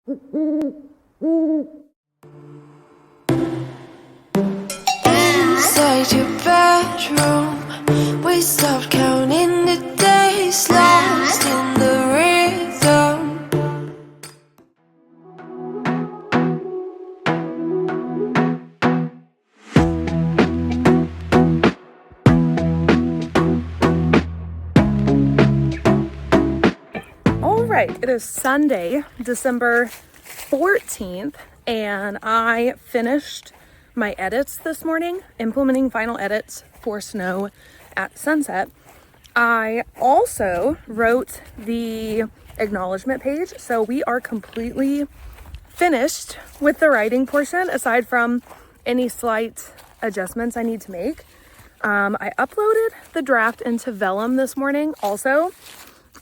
Inside your bedroom, we stopped counting the days, lost in the rhythm. All right, it is Sunday, December 14th, and I finished my edits this morning, implementing final edits for Snow at Sunset. I also wrote the acknowledgement page, so we are completely finished with the writing portion, aside from any slight adjustments I need to make. I uploaded the draft into Vellum this morning also,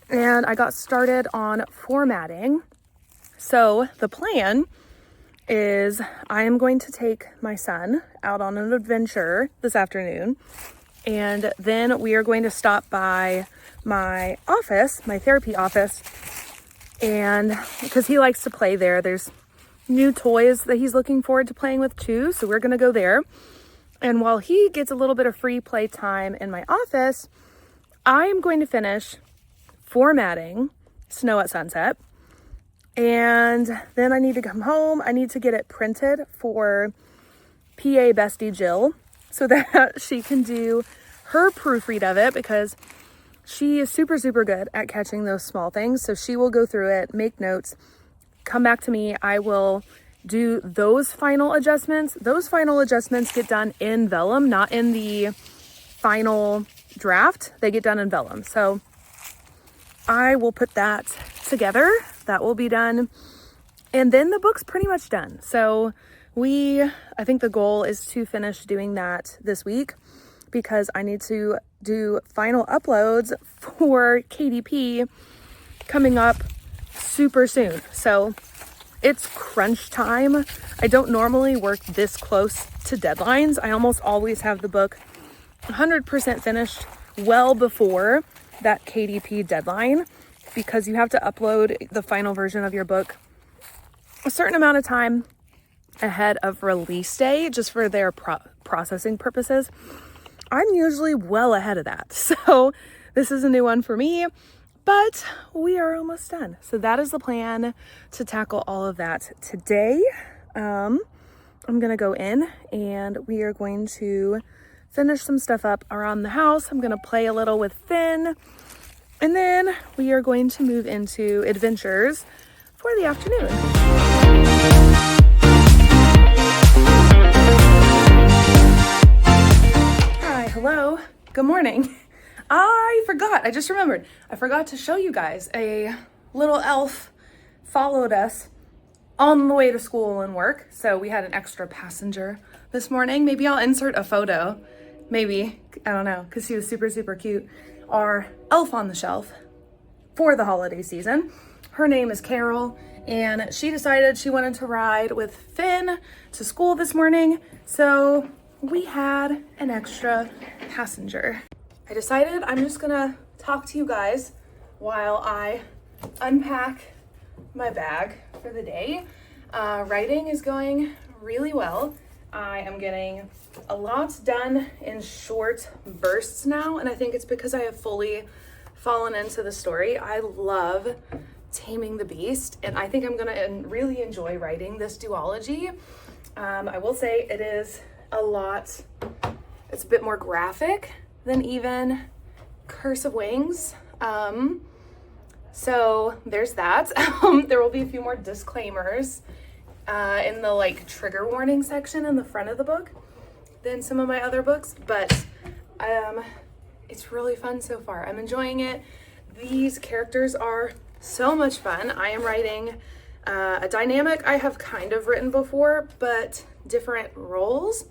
and I got started on formatting. So the plan is I am going to take my son out on an adventure this afternoon, and then we are going to stop by my office, my therapy office, and because he likes to play there, there's new toys that he's looking forward to playing with too, so we're going to go there. And while he gets a little bit of free play time in my office, I am going to finish formatting Snow at Sunset. And then I need to come home. I need to get it printed for PA Bestie Jill so that she can do her proofread of it, because she is super, super good at catching those small things. So she will go through it, make notes, come back to me. I will do those final adjustments. Those final adjustments get done in Vellum, not in the final draft. They get done in Vellum. So I will put that together. That will be done. And then the book's pretty much done. So I think the goal is to finish doing that this week, because I need to do final uploads for KDP coming up super soon. So it's crunch time. I don't normally work this close to deadlines. I almost always have the book 100% finished well before that KDP deadline, because you have to upload the final version of your book a certain amount of time ahead of release day, just for their processing purposes. I'm usually well ahead of that. So this is a new one for me, but we are almost done. So that is the plan, to tackle all of that today. I'm going to go in and we are going to finish some stuff up around the house. I'm going to play a little with Finn, and then we are going to move into adventures for the afternoon. Hi, hello, good morning. I just remembered, I forgot to show you guys a little elf followed us on the way to school and work. So we had an extra passenger this morning. Maybe I'll insert a photo. Maybe, I don't know, because he was super, super cute. Our elf on the shelf for the holiday season. Her name is Carol, and she decided she wanted to ride with Finn to school this morning. So we had an extra passenger. I decided I'm just gonna talk to you guys while I unpack my bag for the day. Writing is going really well. I am getting a lot done in short bursts now, and I think it's because I have fully fallen into the story. I love taming the beast, and I think I'm gonna really enjoy writing this duology. I will say it is it's a bit more graphic than even Curse of Wings. So there's that. There will be a few more disclaimers in the trigger warning section in the front of the book than some of my other books, but it's really fun so far. I'm enjoying it. These characters are so much fun. I am writing a dynamic I have kind of written before, but different roles,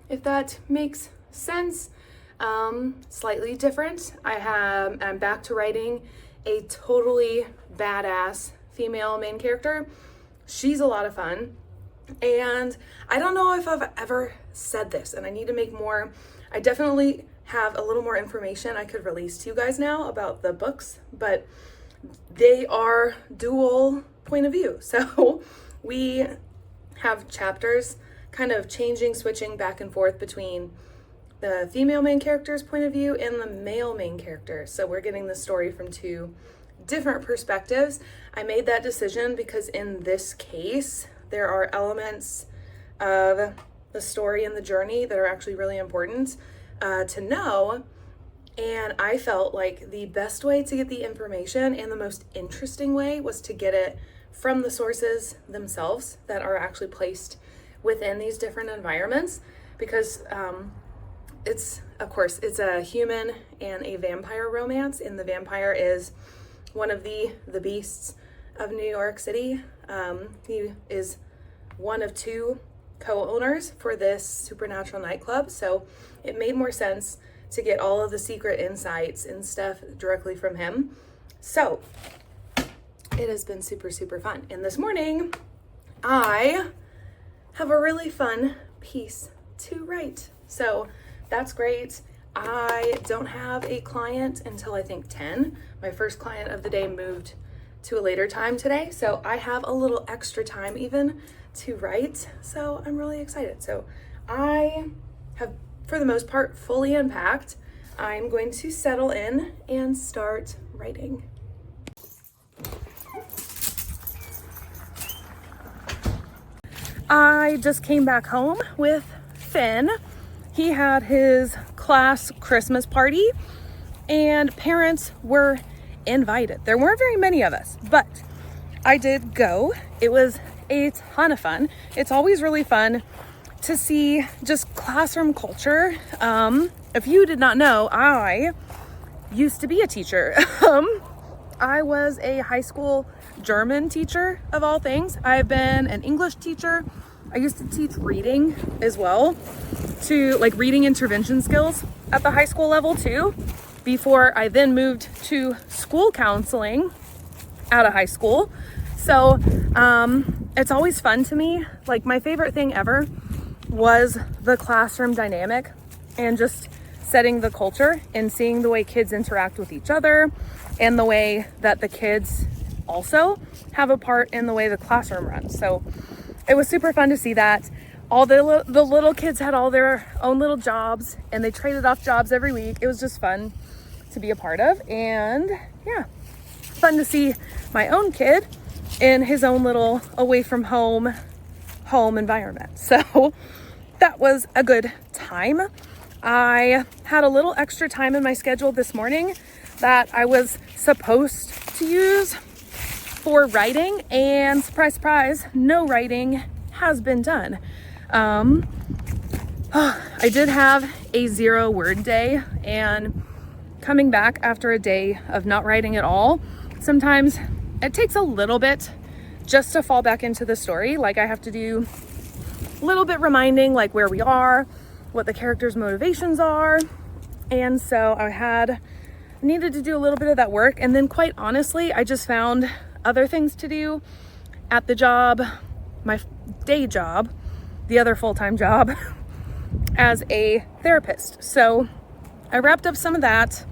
if that makes sense. Slightly different. I'm back to writing a totally badass female main character. She's a lot of fun. And I don't know if I've ever said this, and I need to make more. I definitely have a little more information I could release to you guys now about the books, but they are dual point of view. So we have chapters kind of changing, switching back and forth between the female main character's point of view and the male main character. So we're getting the story from two different perspectives. I made that decision because in this case, there are elements of the story and the journey that are actually really important to know. And I felt like the best way to get the information and the most interesting way was to get it from the sources themselves that are actually placed within these different environments, because it's a human and a vampire romance, and the vampire is one of the beasts of New York City. He is one of two co-owners for this supernatural nightclub, so it made more sense to get all of the secret insights and stuff directly from him. So it has been super, super fun. And this morning, I have a really fun piece to write. So that's great. I don't have a client until I think 10. My first client of the day moved to a later time today. So I have a little extra time even to write. So I'm really excited. So I have, for the most part, fully unpacked. I'm going to settle in and start writing. I just came back home with Finn. He had his class Christmas party and parents were invited. There weren't very many of us, but I did go. It was a ton of fun. It's always really fun to see just classroom culture. If you did not know, I used to be a teacher. I was a high school German teacher of all things. I've been an English teacher. I used to teach reading as well, to like reading intervention skills at the high school level too, before I then moved to school counseling out of high school. So it's always fun to me. Like my favorite thing ever was the classroom dynamic and just setting the culture and seeing the way kids interact with each other and the way that the kids also have a part in the way the classroom runs. So it was super fun to see that. All the little kids had all their own little jobs and they traded off jobs every week. It was just fun to be a part of, and yeah, fun to see my own kid in his own little away from home environment. So that was a good time. I had a little extra time in my schedule this morning that I was supposed to use for writing, and surprise, surprise, no writing has been done. I did have a 0 word day, and coming back after a day of not writing at all, sometimes it takes a little bit just to fall back into the story. Like I have to do a little bit reminding like where we are, what the characters' motivations are. And so I needed to do a little bit of that work. And then quite honestly, I just found other things to do at the job, my day job, the other full-time job as a therapist. So I wrapped up some of that.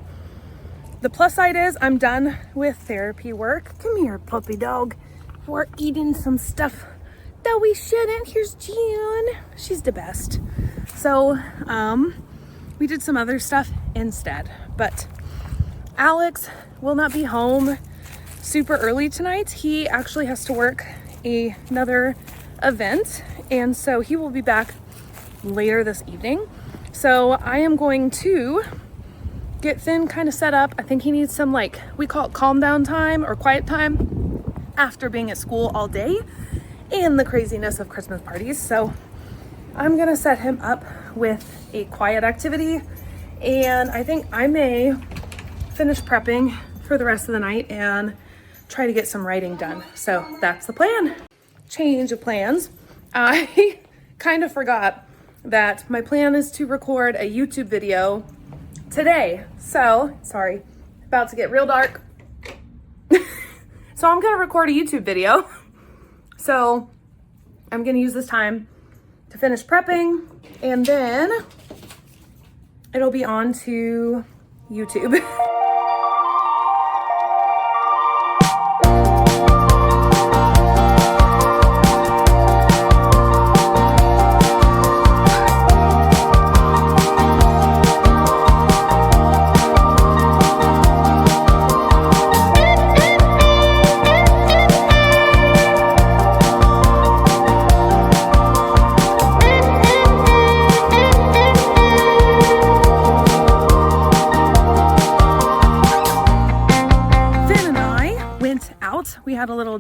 The plus side is I'm done with therapy work. Come here, puppy dog. We're eating some stuff that we shouldn't. Here's June. She's the best. So we did some other stuff instead. But Alex will not be home super early tonight. He actually has to work another event, and so he will be back later this evening. So I am going to get Finn kind of set up. I think he needs some, like, we call it calm down time or quiet time after being at school all day and the craziness of Christmas parties. So I'm gonna set him up with a quiet activity, and I think I may finish prepping for the rest of the night and try to get some writing done. So that's the plan. Change of plans. I kind of forgot that my plan is to record a YouTube video today. So, sorry, about to get real dark. So I'm gonna record a YouTube video. So I'm gonna use this time to finish prepping, and then it'll be on to YouTube.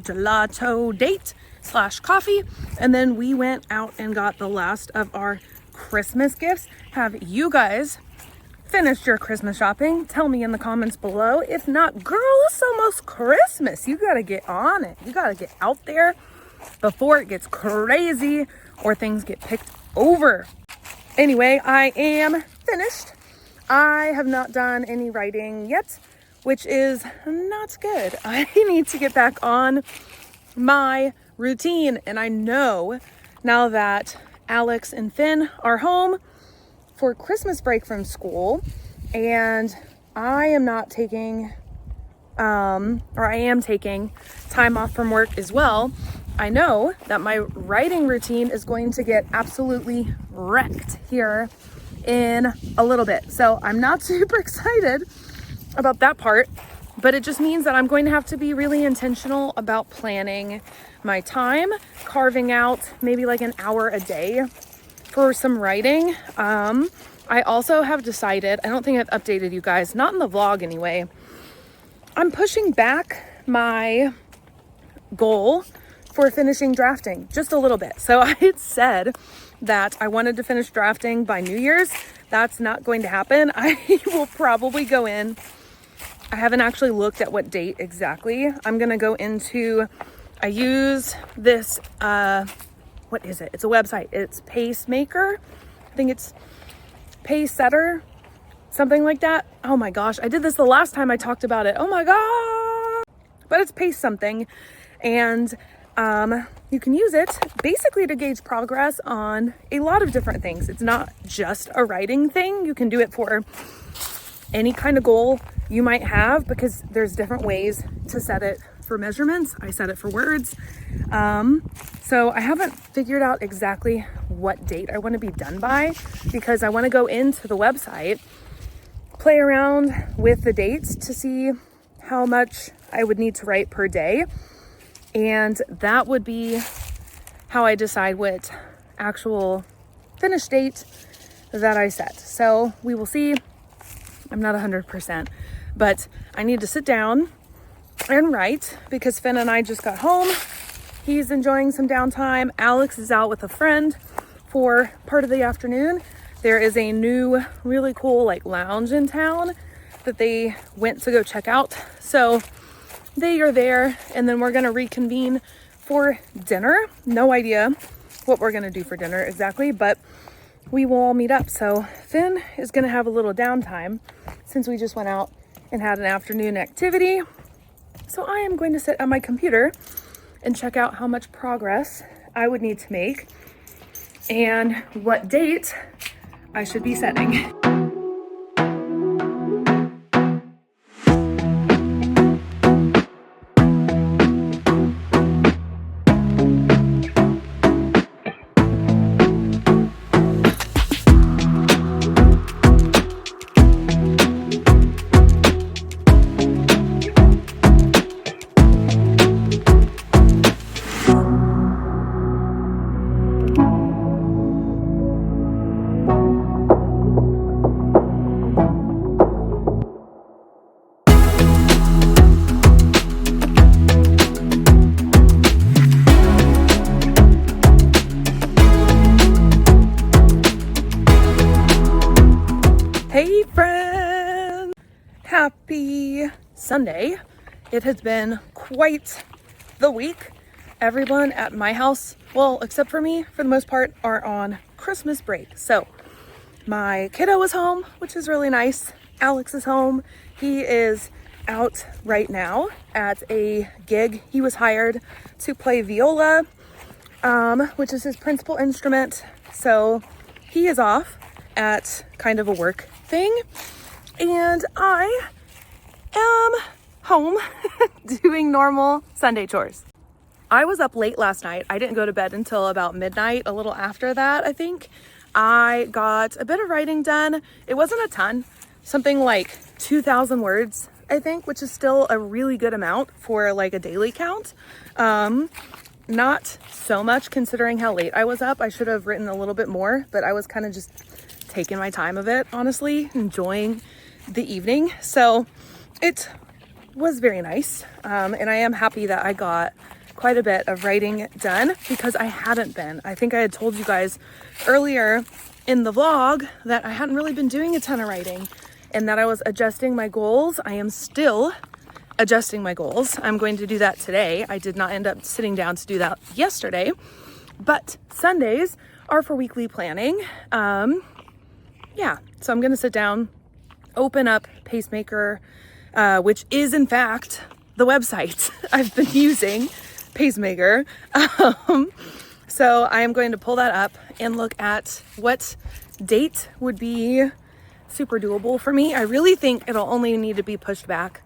gelato date / coffee. And then we went out and got the last of our Christmas gifts. Have you guys finished your Christmas shopping? Tell me in the comments below. If not, girl, it's almost Christmas. You gotta get on it. You gotta get out there before it gets crazy or things get picked over. Anyway, I am finished. I have not done any writing yet, which is not good. I need to get back on my routine. And I know now that Alex and Finn are home for Christmas break from school, and I am not taking, or I am taking time off from work as well. I know that my writing routine is going to get absolutely wrecked here in a little bit. So I'm not super excited about that part, but it just means that I'm going to have to be really intentional about planning my time, carving out maybe like an hour a day for some writing. I also have decided, I don't think I've updated you guys, not in the vlog anyway, I'm pushing back my goal for finishing drafting just a little bit. So I had said that I wanted to finish drafting by New Year's. That's not going to happen. I will probably go in, I haven't actually looked at what date exactly. I'm gonna go into, I use this, what is it? It's a website. It's Pacemaker. I think it's Pacesetter, something like that. Oh my gosh, I did this the last time I talked about it. Oh my god! But it's Pace something, and you can use it basically to gauge progress on a lot of different things. It's not just a writing thing. You can do it for any kind of goal you might have, because there's different ways to set it for measurements. I set it for words. So I haven't figured out exactly what date I want to be done by, because I want to go into the website, play around with the dates to see how much I would need to write per day. And that would be how I decide what actual finish date that I set. So we will see. I'm not 100%, but I need to sit down and write, because Finn and I just got home. He's enjoying some downtime. Alex is out with a friend for part of the afternoon. There is a new really cool like lounge in town that they went to go check out. So they are there, and then we're gonna reconvene for dinner. No idea what we're gonna do for dinner exactly, but we will all meet up. So Finn is gonna have a little downtime since we just went out and had an afternoon activity. So I am going to sit on my computer and check out how much progress I would need to make and what date I should be setting. Hey friends! Happy Sunday. It has been quite the week. Everyone at my house, well, except for me, for the most part, are on Christmas break. So my kiddo is home, which is really nice. Alex is home. He is out right now at a gig. He was hired to play viola, which is his principal instrument. So he is off at kind of a work thing, and I am home doing normal Sunday chores. I was up late last night. I didn't go to bed until about midnight, a little after that, I think. I got a bit of writing done. It wasn't a ton, something like 2,000 words, I think, which is still a really good amount for like a daily count. Not so much considering how late I was up. I should have written a little bit more, but I was kind of just taking my time of it, honestly, enjoying the evening. So it was very nice. And I am happy that I got quite a bit of writing done because I hadn't been. I think I had told you guys earlier in the vlog that I hadn't really been doing a ton of writing and that I was adjusting my goals. I am still adjusting my goals. I'm going to do that today. I did not end up sitting down to do that yesterday, but Sundays are for weekly planning. Yeah, so I'm going to sit down, open up Pacemaker, which is in fact the website I've been using, Pacemaker. So I am going to pull that up and look at what date would be super doable for me. I really think it'll only need to be pushed back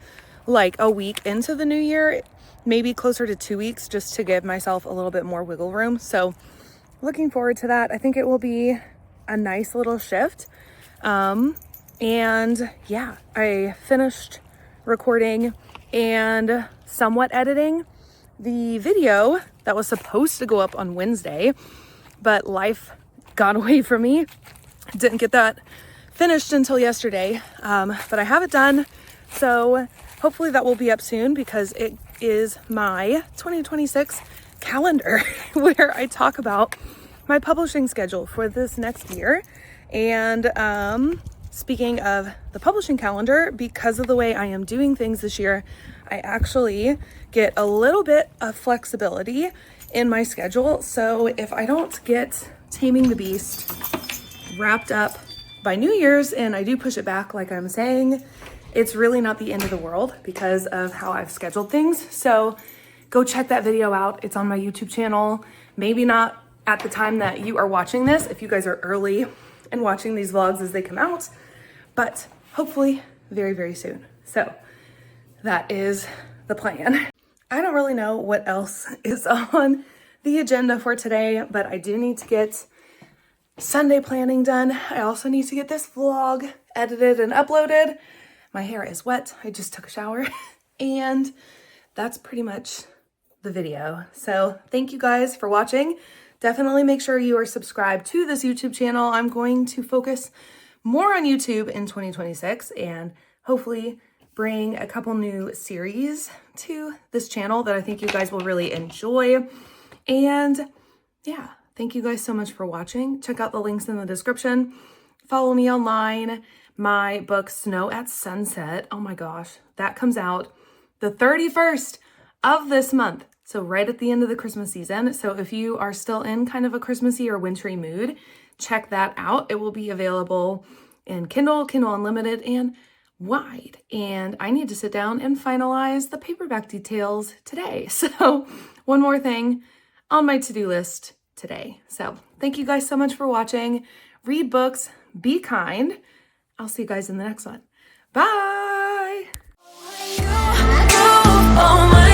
like a week into the new year, maybe closer to 2 weeks, just to give myself a little bit more wiggle room. So looking forward to that. I think it will be a nice little shift. And yeah, I finished recording and somewhat editing the video that was supposed to go up on Wednesday, but life got away from me. Didn't get that finished until yesterday, but I have it done. So hopefully that will be up soon because it is my 2026 calendar where I talk about my publishing schedule for this next year. And speaking of the publishing calendar, because of the way I am doing things this year, I actually get a little bit of flexibility in my schedule. So if I don't get Taming the Beast wrapped up by New Year's and I do push it back like I'm saying, it's really not the end of the world because of how I've scheduled things. So go check that video out. It's on my YouTube channel. Maybe not at the time that you are watching this, if you guys are early and watching these vlogs as they come out, but hopefully very, very soon. So that is the plan. I don't really know what else is on the agenda for today, but I do need to get Sunday planning done. I also need to get this vlog edited and uploaded. My hair is wet. I just took a shower and that's pretty much the video. So thank you guys for watching. Definitely make sure you are subscribed to this YouTube channel. I'm going to focus more on YouTube in 2026 and hopefully bring a couple new series to this channel that I think you guys will really enjoy. And yeah, thank you guys so much for watching. Check out the links in the description. Follow me online. My book, Snow at Sunset, oh my gosh, that comes out the 31st of this month. So right at the end of the Christmas season. So if you are still in kind of a Christmassy or wintry mood, check that out. It will be available in Kindle, Kindle Unlimited, and Wide. And I need to sit down and finalize the paperback details today. So one more thing on my to-do list today. So thank you guys so much for watching. Read books, be kind. I'll see you guys in the next one. Bye. Oh my